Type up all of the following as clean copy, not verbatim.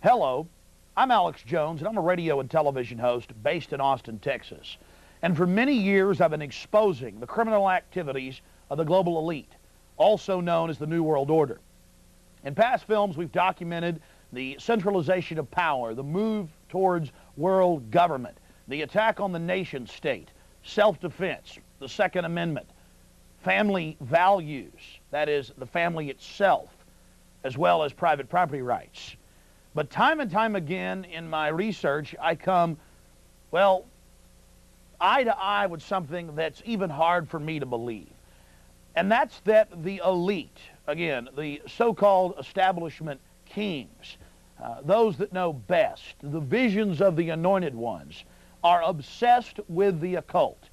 Hello, I'm Alex Jones, and I'm a radio and television host based in Austin, Texas. And for many years, I've been exposing the criminal activities of the global elite, also known as the New World Order. In past films, we've documented the centralization of power, the move towards world government, the attack on the nation state, self-defense, the Second Amendment, family values, that is, the family itself, as well as private property rights. But time and time again in my research, I come, well, eye to eye with something that's even hard for me to believe. And that's that the elite, again, the so-called establishment kings, those that know best, the visions of the anointed ones, are obsessed with the occult,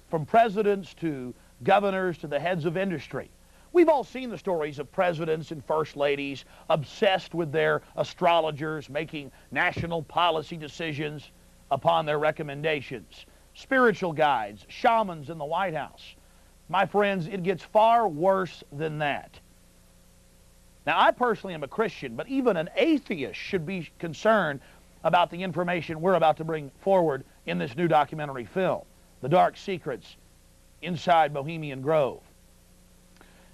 from presidents to governors to the heads of industry. We've all seen the stories of presidents and first ladies obsessed with their astrologers, making national policy decisions upon their recommendations. Spiritual guides, shamans in the White House. My friends, it gets far worse than that. Now, I personally am a Christian, but even an atheist should be concerned about the information we're about to bring forward in this new documentary film, The Dark Secrets Inside Bohemian Grove.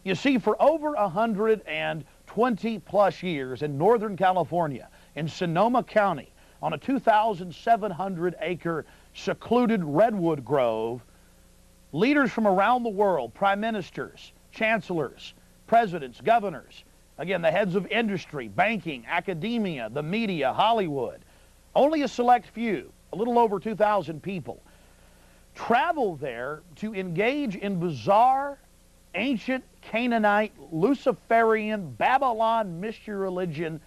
You see, for over 120 plus years in Northern California, in Sonoma County, on a 2,700-acre secluded redwood grove, leaders from around the world, prime ministers, chancellors, presidents, governors, again, the heads of industry, banking, academia, the media, Hollywood, only a select few, a little over 2,000 people, travel there to engage in bizarre, ancient Canaanite, Luciferian, Babylon mystery religion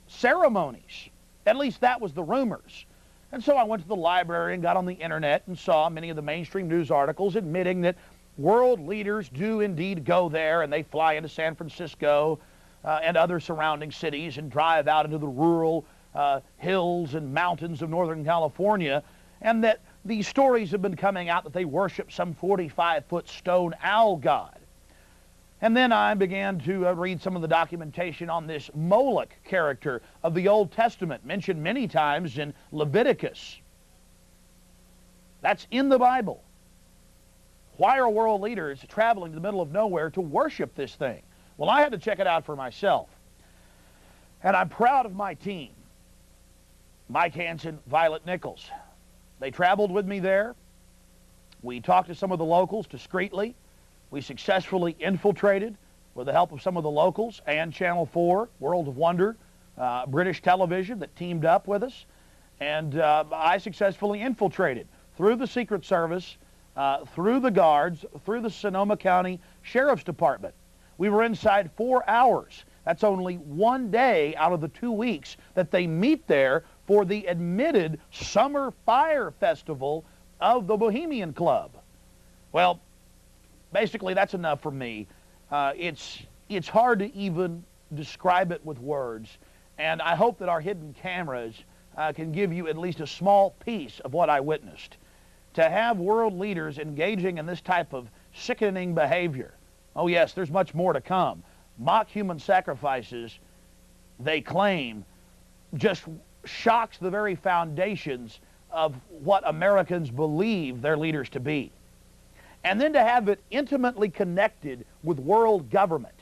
ceremonies. At least that was the rumors. And so I went to the library and got on the internet and saw many of the mainstream news articles admitting that world leaders do indeed go there, and they fly into San Francisco and other surrounding cities and drive out into the rural hills and mountains of Northern California, and that these stories have been coming out that they worship some 45-foot stone owl god. And then I began to read some of the documentation on this Moloch character of the Old Testament, mentioned many times in Leviticus. That's in the Bible. Why are world leaders traveling to the middle of nowhere to worship this thing? Well, I had to check it out for myself. And I'm proud of my team. Mike Hansen, Violet Nichols. They traveled with me there. We talked to some of the locals discreetly. We successfully infiltrated, with the help of some of the locals and Channel 4, World of Wonder, British television that teamed up with us. And I successfully infiltrated through the Secret Service, through the guards, through the Sonoma County Sheriff's Department. We were inside 4 hours. That's only one day out of the 2 weeks that they meet there for the admitted Summer Fire Festival of the Bohemian Club. Well, basically, that's enough for me. It's hard to even describe it with words, and I hope that our hidden cameras can give you at least a small piece of what I witnessed. To have world leaders engaging in this type of sickening behavior, oh yes, there's much more to come. Mock human sacrifices, they claim, just shocks the very foundations of what Americans believe their leaders to be. And then to have it intimately connected with world government.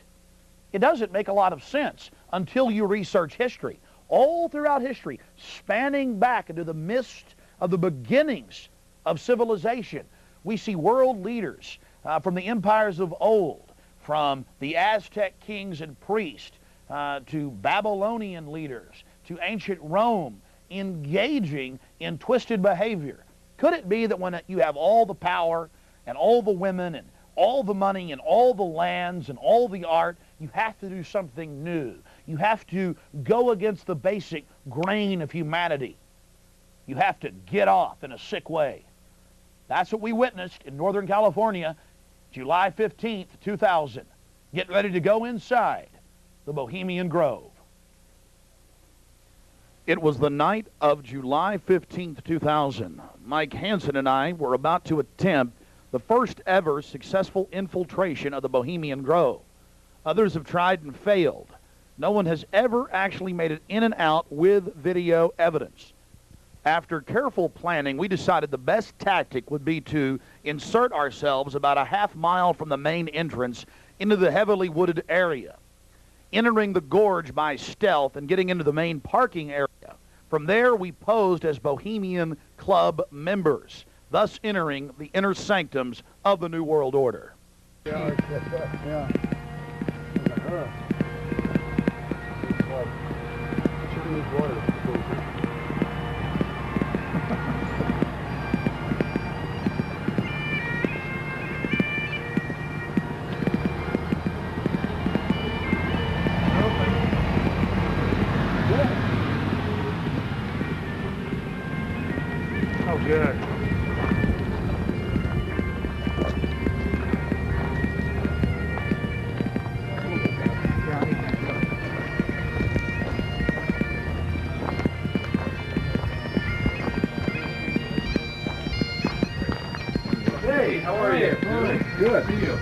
It doesn't make a lot of sense until you research history. All throughout history, spanning back into the mist of the beginnings of civilization, we see world leaders from the empires of old, from the Aztec kings and priests to Babylonian leaders, to ancient Rome, engaging in twisted behavior. Could it be that when you have all the power and all the women and all the money and all the lands and all the art, you have to do something new? You have to go against the basic grain of humanity. You have to get off in a sick way. That's what we witnessed in Northern California, July 15th, 2000. Get ready to go inside the Bohemian Grove. It was the night of July 15th, 2000. Mike Hansen and I were about to attempt the first ever successful infiltration of the Bohemian Grove. Others have tried and failed. No one has ever actually made it in and out with video evidence. After careful planning, we decided the best tactic would be to insert ourselves about a half mile from the main entrance into the heavily wooded area, entering the gorge by stealth and getting into the main parking area. From there, we posed as Bohemian Club members, thus entering the inner sanctums of the New World Order. Yeah. Oh, good. Hey, how are you? Good. See you.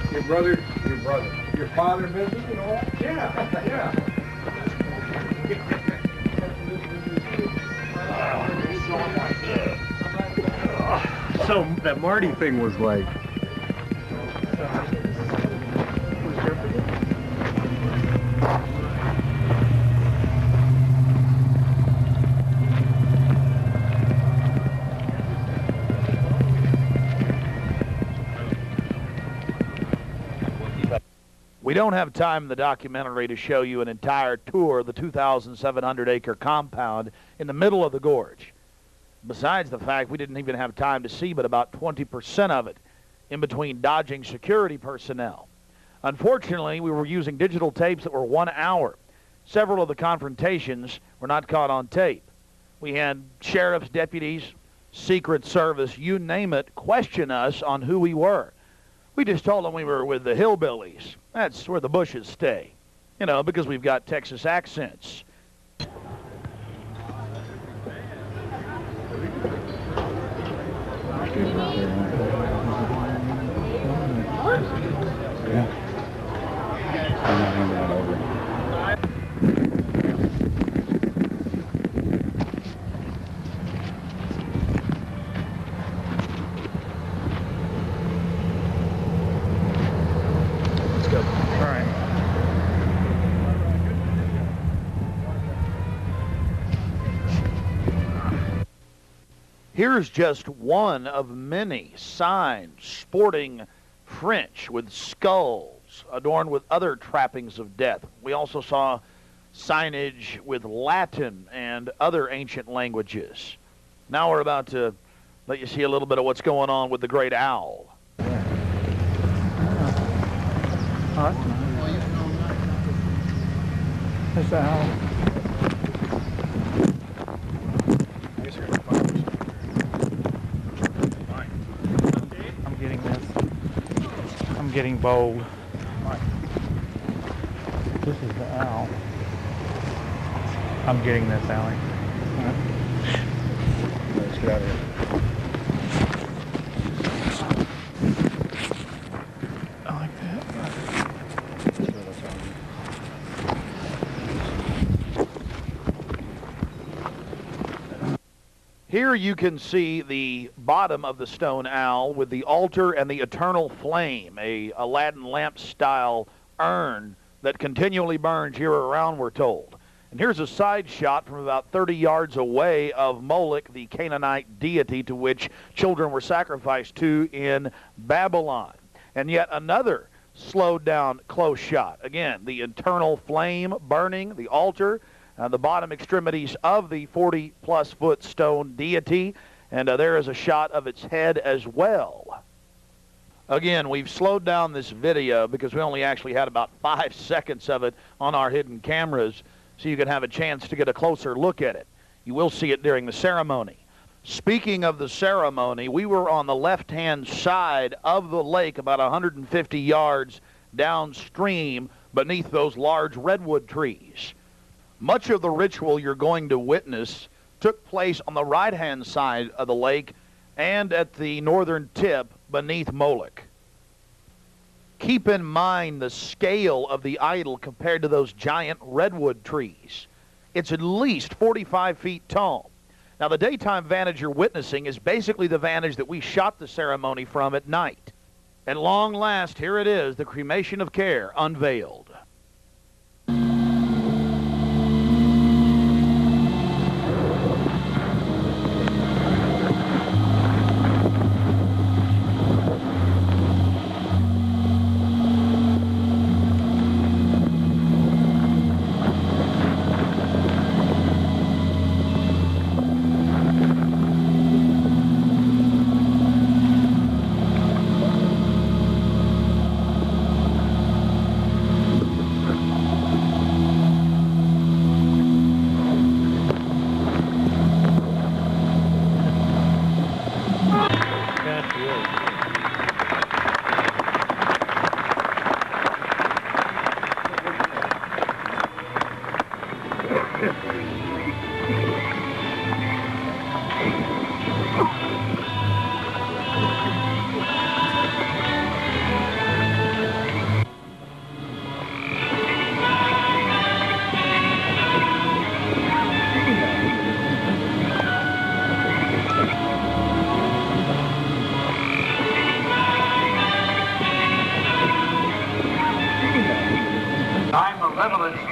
Your father business and all that? Yeah. So that Marty thing was like... We don't have time in the documentary to show you an entire tour of the 2,700-acre compound in the middle of the gorge. Besides the fact we didn't even have time to see but about 20% of it in between dodging security personnel. Unfortunately, we were using digital tapes that were 1 hour. Several of the confrontations were not caught on tape. We had sheriff's deputies, Secret Service, you name it, question us on who we were. We just told them we were with the hillbillies. That's where the Bushes stay, you know, because we've got Texas accents. Here's just one of many signs sporting French with skulls adorned with other trappings of death. We also saw signage with Latin and other ancient languages. Now we're about to let you see a little bit of what's going on with the great owl. That's the owl. I'm getting bold. This is the owl. I'm getting this, Allie. Let's get out of here. I like that. Here you can see the bottom of the stone owl with the altar and the eternal flame, a Aladdin lamp-style urn that continually burns year-round, we're told. And here's a side shot from about 30 yards away of Moloch, the Canaanite deity to which children were sacrificed to in Babylon. And yet another slowed-down close shot. Again, the eternal flame burning, the altar, the bottom extremities of the 40-plus foot stone deity, and there is a shot of its head as well. Again, we've slowed down this video because we only actually had about 5 seconds of it on our hidden cameras, so you can have a chance to get a closer look at it. You will see it during the ceremony. Speaking of the ceremony, we were on the left-hand side of the lake about 150 yards downstream beneath those large redwood trees. Much of the ritual you're going to witness took place on the right-hand side of the lake and at the northern tip beneath Moloch. keep in mind the scale of the idol compared to those giant redwood trees. It's at least 45 feet tall. Now, the daytime vantage you're witnessing is basically the vantage that we shot the ceremony from at night. At long last, here it is, the cremation of care unveiled.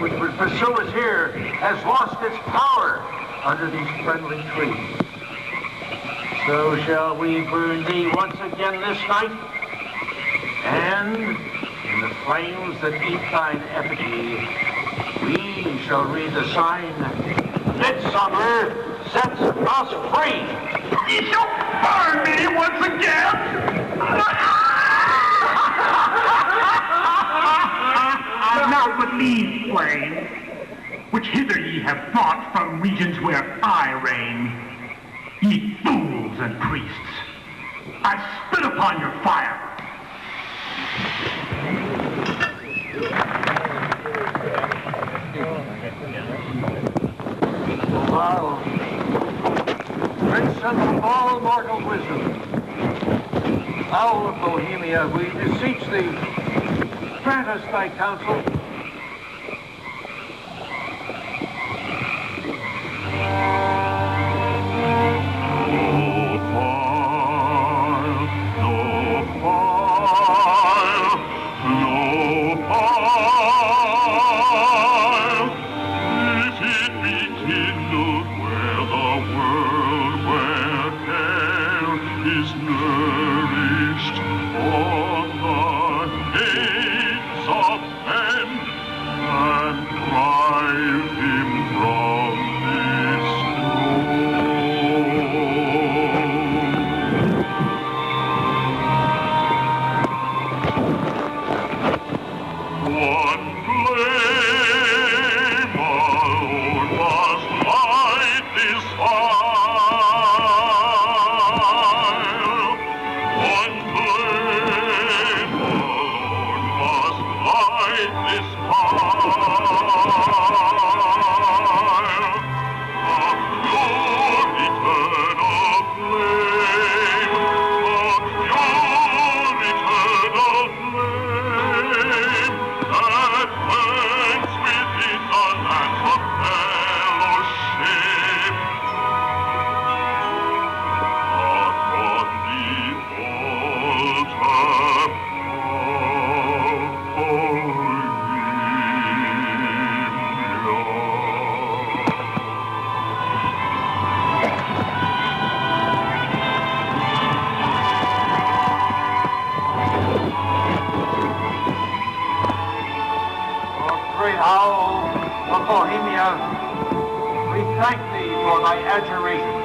Which would pursue us here has lost its power under these friendly trees. So shall we burn thee once again this night, and in the flames that eat thine effigy, we shall read the sign, Midsummer sets us free. Ye shall burn me once again! Now but leave flame, which hither ye have brought from regions where I reign. Ye fools and priests, I spit upon your fire. Thou, Prince of all mortal wisdom, thou of Bohemia, we beseech thee, grant us thy counsel. of Bohemia, we thank thee for thy adjuration.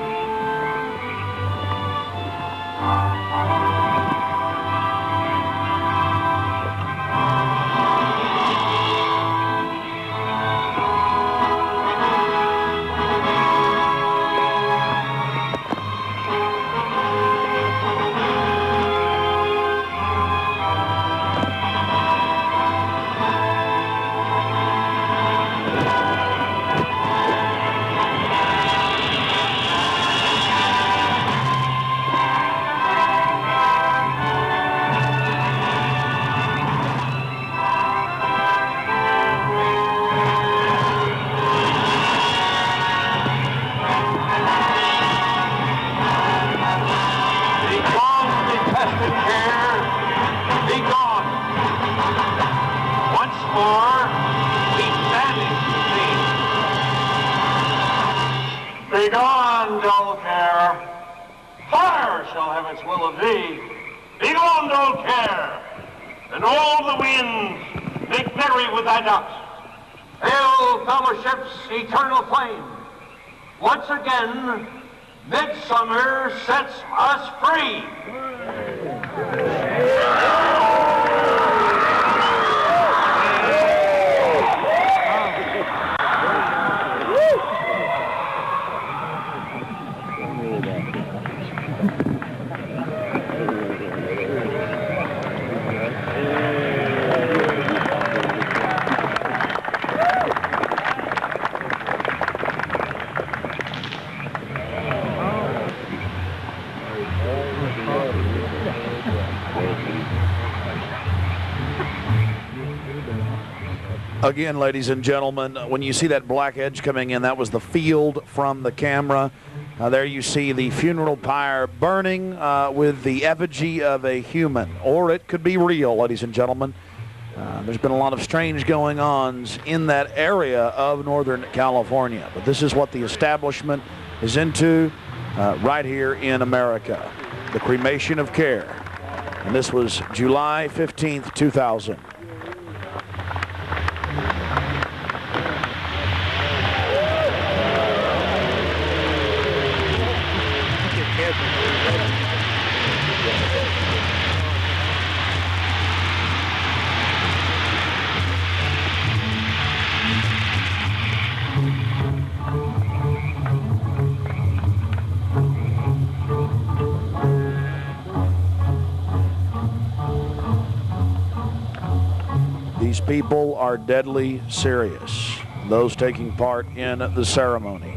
fire shall have its will of thee. Begone, old care, and all the winds make merry with thy ducks. Hail, fellowship's eternal flame. Once again, midsummer sets us free. Again, ladies and gentlemen, when you see that black edge coming in, that was the field from the camera. There you see the funeral pyre burning with the effigy of a human, or it could be real, ladies and gentlemen. There's been a lot of strange going-ons in that area of Northern California, but this is what the establishment is into right here in America, the cremation of care. And this was July 15th, 2000. These people are deadly serious, those taking part in the ceremony.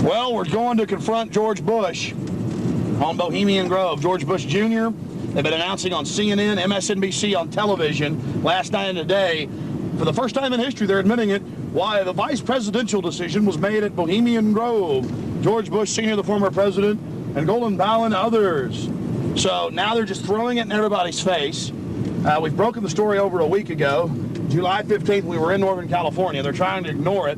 Well, we're going to confront George Bush on Bohemian Grove. George Bush Jr., they've been announcing on CNN, MSNBC, on television last night and today. For the first time in history, they're admitting it, why the vice presidential decision was made at Bohemian Grove. George Bush Sr., the former president, and Golden Powell and others. So now they're just throwing it in everybody's face. We've broken the story over a week ago. July 15th, we were in Northern California. They're trying to ignore it.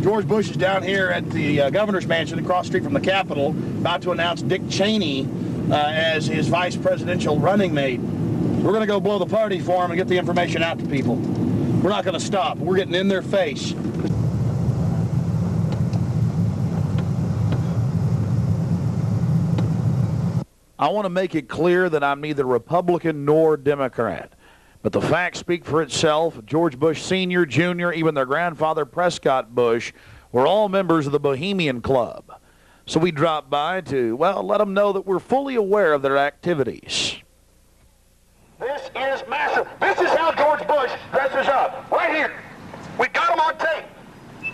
George Bush is down here at the governor's mansion across the street from the Capitol, about to announce Dick Cheney as his vice presidential running mate. We're going to go blow the party for him and get the information out to people. We're not going to stop. We're getting in their face. I want to make it clear that I'm neither Republican nor Democrat. But the facts speak for itself. George Bush Sr., Jr., even their grandfather Prescott Bush were all members of the Bohemian Club. So we dropped by to, well, let them know that we're fully aware of their activities. This is massive. This is how George Bush dresses up, right here. We got him on tape.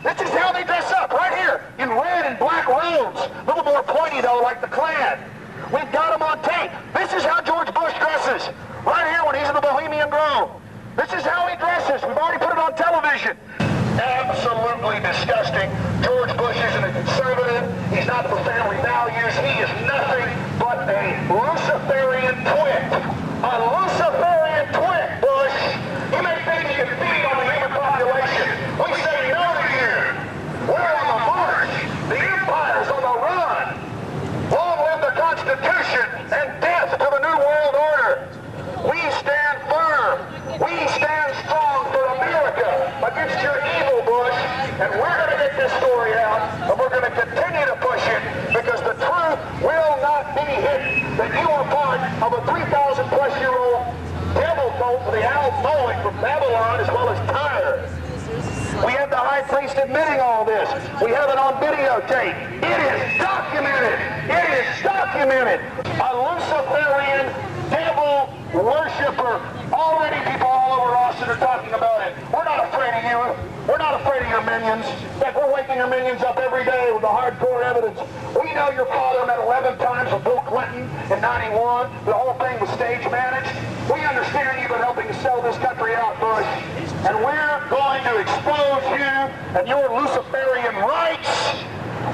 This is how they dress up, right here, in red and black robes. A little more pointy, though, like the Klan. We've got him on tape. This is how George Bush dresses, right here when he's in the Bohemian Grove. This is how he dresses. We've already put it on television. Absolutely disgusting. George Bush isn't a conservative. He's not for family values. He is nothing but a Luciferian twit. A Luciferian twit, Bush. You may think you can feed on the human population. We say no to you. We're on the march. The empire's on the run. Long live the Constitution and death to the New World Order. We stand firm. We stand Babylon as well as Tyre. We have the high priest admitting all this. We have it on videotape. It is documented. It is documented. A Luciferian devil worshiper. Already people all over Austin are talking about it. We're not afraid of you. We're not afraid of your minions. In fact, we're waking your minions up every day with the hardcore evidence. We know your father met 11 times with Bill Clinton in 91. The whole thing was stage managed. We understand you've been helping to sell this country out, Bush. And we're going to expose you and your Luciferian rights.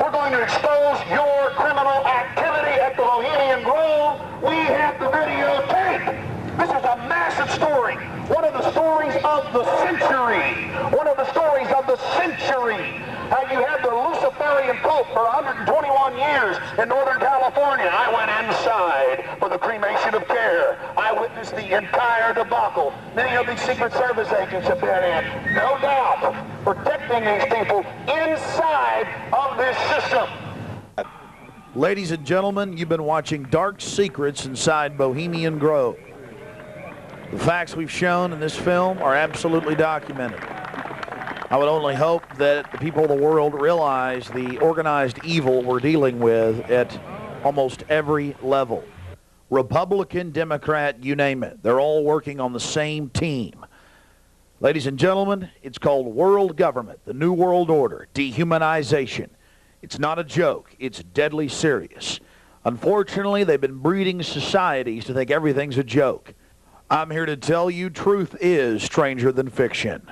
We're going to expose your criminal activity at the Bohemian Grove. We have the videotape. This is a massive story. One of the stories of the century. One of the stories of the century. How you had the Luciferian Pope for 121 years in Northern California. I went inside for the cremation of care. I witnessed the entire debacle. Many of these Secret Service agents have been in, no doubt, protecting these people inside of this system. Ladies and gentlemen, you've been watching Dark Secrets Inside Bohemian Grove. The facts we've shown in this film are absolutely documented. I would only hope that the people of the world realize the organized evil we're dealing with at almost every level. Republican, Democrat, you name it. They're all working on the same team. Ladies and gentlemen, it's called world government, the New World Order, dehumanization. It's not a joke. It's deadly serious. Unfortunately, they've been breeding societies to think everything's a joke. I'm here to tell you truth is stranger than fiction.